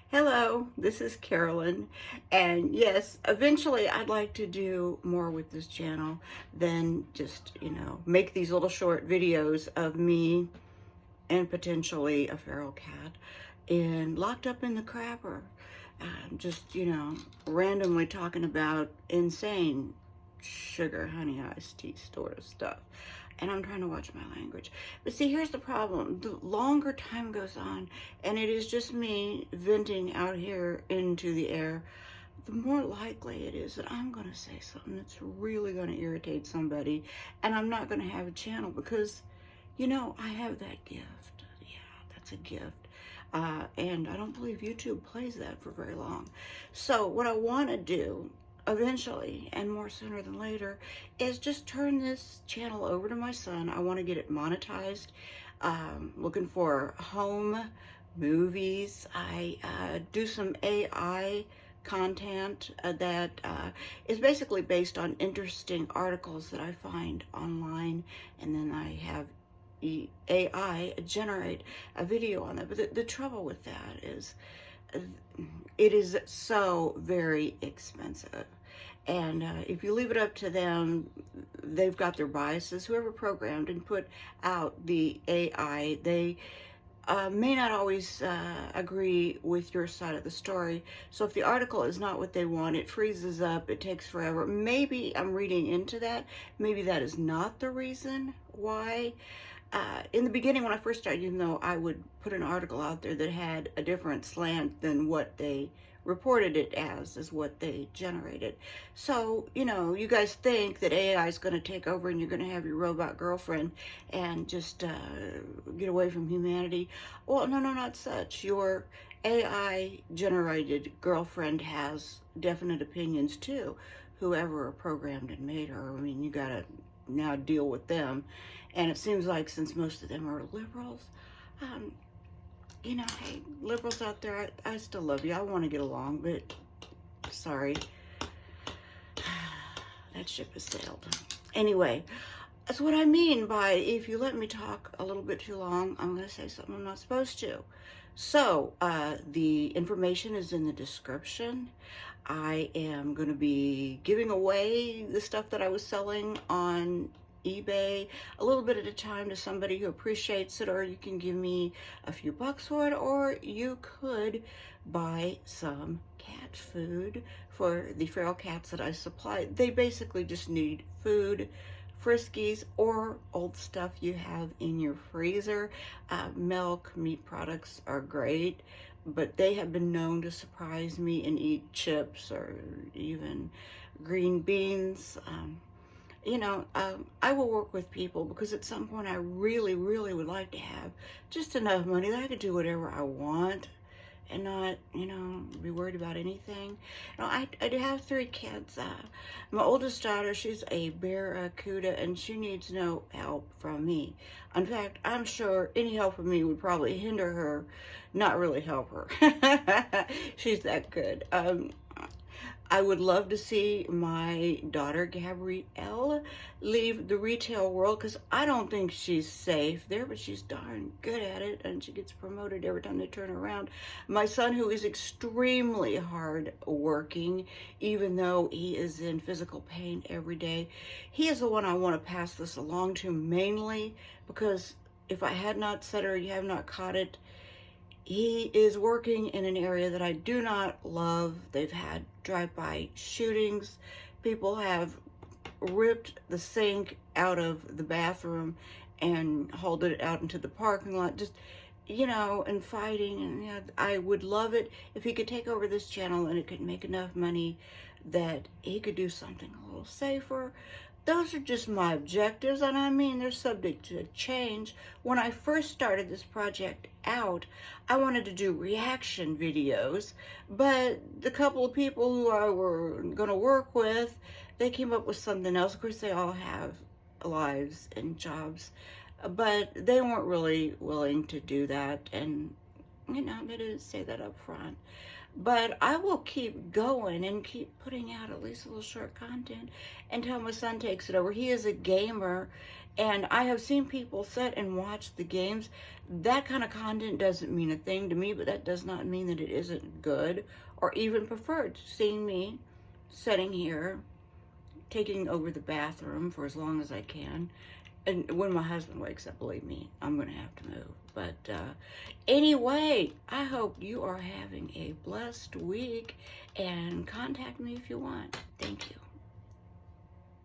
Hello, this is Carolyn, and yes, eventually I'd like to do more with this channel than just, make these little short videos of me and potentially a feral cat and locked up in the crapper, just, randomly talking about insane sugar, honey, iced tea sort of stuff. And I'm trying to watch my language. But see, here's the problem. The longer time goes on, and it is just me venting out here into the air, the more likely it is that I'm going to say something that's really going to irritate somebody, and I'm not going to have a channel because, I have that gift. Yeah, that's a gift. And I don't believe YouTube plays that for very long. So what I want to do eventually, and more sooner than later, is just turn this channel over to my son. I want to get it monetized. Looking for home movies. I do some AI content that is basically based on interesting articles that I find online, and then I have AI generate a video on that. But the trouble with that is it is so very expensive. And if you leave it up to them, they've got their biases. Whoever programmed and put out the AI, they may not always agree with your side of the story. So if the article is not what they want, it freezes up, it takes forever. Maybe I'm reading into that. Maybe that is not the reason why. In the beginning, when I first started, I would put an article out there that had a different slant than what they reported it as what they generated. So, you guys think that AI is going to take over and you're going to have your robot girlfriend and just get away from humanity. Well, no, not such. Your AI generated girlfriend has definite opinions too. Whoever programmed and made her, I mean, you got to now deal with them. And it seems like since most of them are liberals, hey, liberals out there, I still love you. I want to get along, but sorry. That ship has sailed. Anyway, that's what I mean by if you let me talk a little bit too long, I'm going to say something I'm not supposed to. So, the information is in the description. I am going to be giving away the stuff that I was selling on eBay a little bit at a time to somebody who appreciates it, or you can give me a few bucks for it, or you could buy some cat food for the feral cats that I supply. They basically just need food, Friskies, or old stuff you have in your freezer. Milk, meat products are great, but they have been known to surprise me and eat chips or even green beans. I will work with people because at some point I really, really would like to have just enough money that I could do whatever I want and not, be worried about anything. I do have 3 kids. My oldest daughter, she's a barracuda, and she needs no help from me. In fact, I'm sure any help from me would probably hinder her, not really help her. She's that good. I would love to see my daughter Gabrielle leave the retail world because I don't think she's safe there, but she's darn good at it, and she gets promoted every time they turn around. My son, who is extremely hard working, even though he is in physical pain every day, he is the one I want to pass this along to mainly because if I had not said it or you have not caught it, he is working in an area that I do not love. They've had drive-by shootings. People have ripped the sink out of the bathroom and hauled it out into the parking lot. Just, and fighting. And I would love it if he could take over this channel and it could make enough money that he could do something a little safer. Those are just my objectives, and I mean, they're subject to change. When I first started this project out, I wanted to do reaction videos, but the couple of people who I were going to work with, they came up with something else. Of course, they all have lives and jobs, but they weren't really willing to do that, and You know, I didn't say that up front. But I will keep going and keep putting out at least a little short content until my son takes it over. He is a gamer, and I have seen people sit and watch the games. That kind of content doesn't mean a thing to me, but that does not mean that it isn't good or even preferred. Seeing me sitting here, taking over the bathroom for as long as I can. And when my husband wakes up, believe me, I'm going to have to move. But anyway, I hope you are having a blessed week, and contact me if you want. Thank you.